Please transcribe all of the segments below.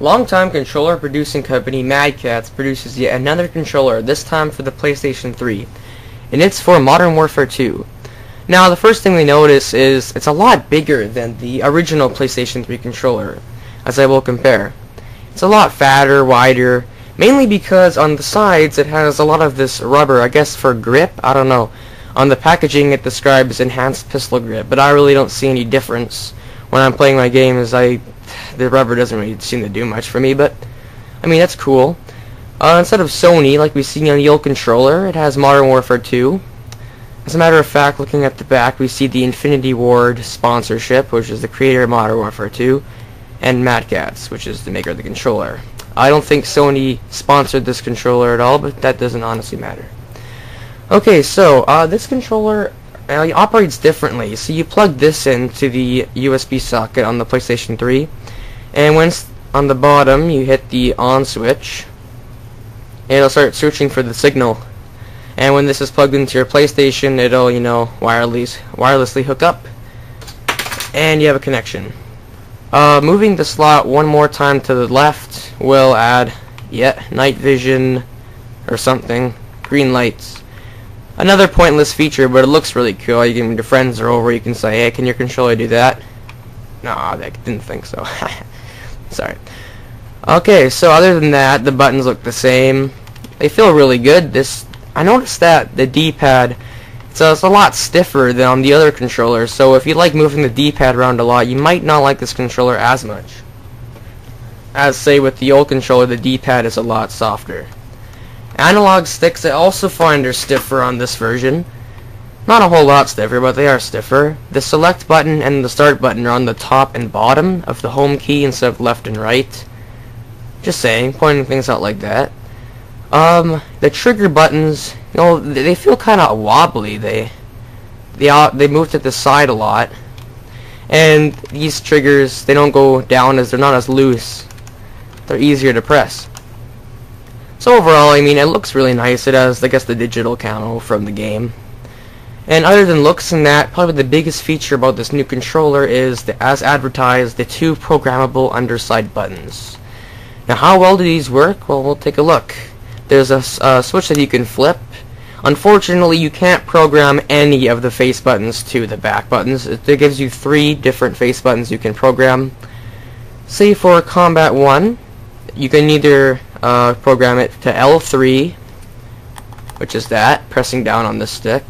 Longtime controller producing company MadCatz produces yet another controller, this time for the PlayStation 3, and it's for Modern Warfare 2. Now, the first thing we notice is it's a lot bigger than the original PlayStation 3 controller, as I will compare. It's a lot fatter, wider, mainly because on the sides it has a lot of this rubber, I guess for grip, I don't know. On the packaging it describes enhanced pistol grip, but I really don't see any difference when I'm playing my games. The rubber doesn't really seem to do much for me, but I mean, that's cool. Instead of Sony, like we see on the old controller, it has Modern Warfare 2. As a matter of fact, looking at the back, we see the Infinity Ward sponsorship, which is the creator of Modern Warfare 2, and MadCatz, which is the maker of the controller. I don't think Sony sponsored this controller at all, but that doesn't honestly matter. Okay, so this controller operates differently. So you plug this into the USB socket on the PlayStation 3, and once on the bottom you hit the on switch, it'll start searching for the signal. And when this is plugged into your PlayStation, it'll, wirelessly hook up, and you have a connection. Moving the slot one more time to the left will add yet night vision or something, green lights. Another pointless feature, but it looks really cool. You can, when your friends are over, you can say, "Hey, can your controller do that?" No, I didn't think so. Sorry. Okay, so other than that, the buttons look the same. They feel really good. I noticed that the D-pad, it's a lot stiffer than on the other controllers, so if you like moving the D-pad around a lot, you might not like this controller as much. As, say, with the old controller, the D-pad is a lot softer. Analog sticks I also find are stiffer on this version. Not a whole lot stiffer, but they are stiffer. The select button and the start button are on the top and bottom of the home key instead of left and right. Just saying, pointing things out like that. The trigger buttons, they feel kind of wobbly. They move to the side a lot, and these triggers, they don't go down as they're not as loose. They're easier to press. So overall, I mean, it looks really nice. It has, I guess, the digital camo from the game. And other than looks and that, probably the biggest feature about this new controller is, as advertised, the 2 programmable underside buttons. Now, how well do these work? Well, we'll take a look. There's a switch that you can flip. Unfortunately, you can't program any of the face buttons to the back buttons. It gives you 3 different face buttons you can program. Say for Combat 1, you can either program it to L3, which is that, pressing down on the stick,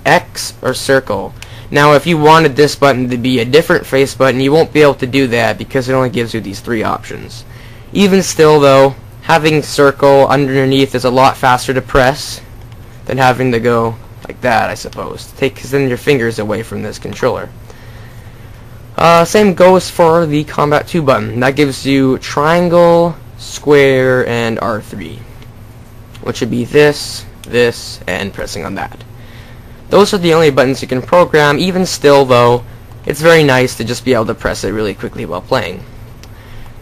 X, or circle. Now, if you wanted this button to be a different face button, you won't be able to do that because it only gives you these 3 options. Even still, though, having circle underneath is a lot faster to press than having to go like that, I suppose. Because then your fingers away from this controller. Same goes for the Combat 2 button. That gives you triangle, square, and R3, which would be this, and pressing on that. Those are the only buttons you can program. Even still, though, it's very nice to just be able to press it really quickly while playing.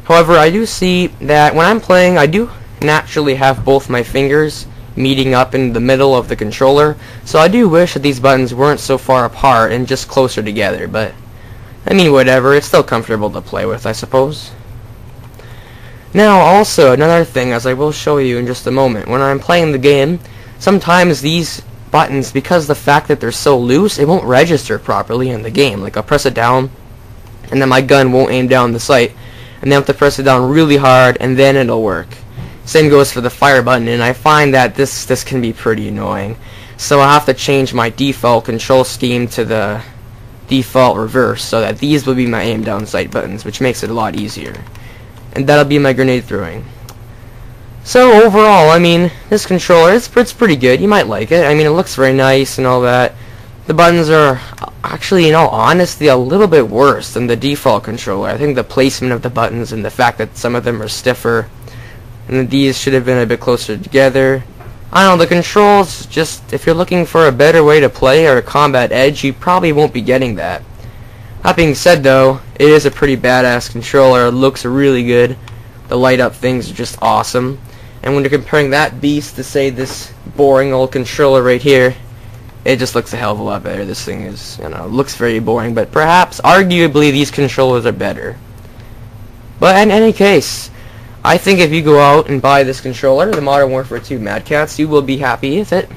However, I do see that when I'm playing, I do naturally have both my fingers meeting up in the middle of the controller, so I do wish that these buttons weren't so far apart and just closer together, but I mean, whatever, it's still comfortable to play with, I suppose. Now, also, another thing, as I will show you in just a moment, when I'm playing the game, sometimes these buttons, because the fact that they're so loose, it won't register properly in the game. Like, I'll press it down, and then my gun won't aim down the sight, and then I have to press it down really hard, and then it'll work. Same goes for the fire button, and I find that this can be pretty annoying. So I'll have to change my default control scheme to the default reverse, so that these will be my aim down sight buttons, which makes it a lot easier. And that'll be my grenade throwing. So overall, I mean, this controller, it's pretty good. You might like it. I mean, it looks very nice and all that. The buttons are actually, in all honesty, a little bit worse than the default controller. I think the placement of the buttons and the fact that some of them are stiffer, and that these should have been a bit closer together. I don't know, the controls, just, if you're looking for a better way to play or a combat edge, you probably won't be getting that. That being said, though, it is a pretty badass controller. It looks really good. The light up things are just awesome. And when you're comparing that beast to, say, this boring old controller right here, it just looks a hell of a lot better. This thing is, looks very boring, but perhaps, arguably, these controllers are better. But in any case, I think if you go out and buy this controller, the Modern Warfare 2 MadCatz, you will be happy with it.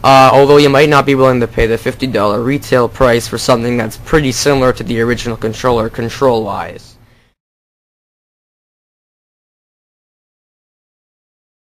Although you might not be willing to pay the $50 retail price for something that's pretty similar to the original controller control-wise.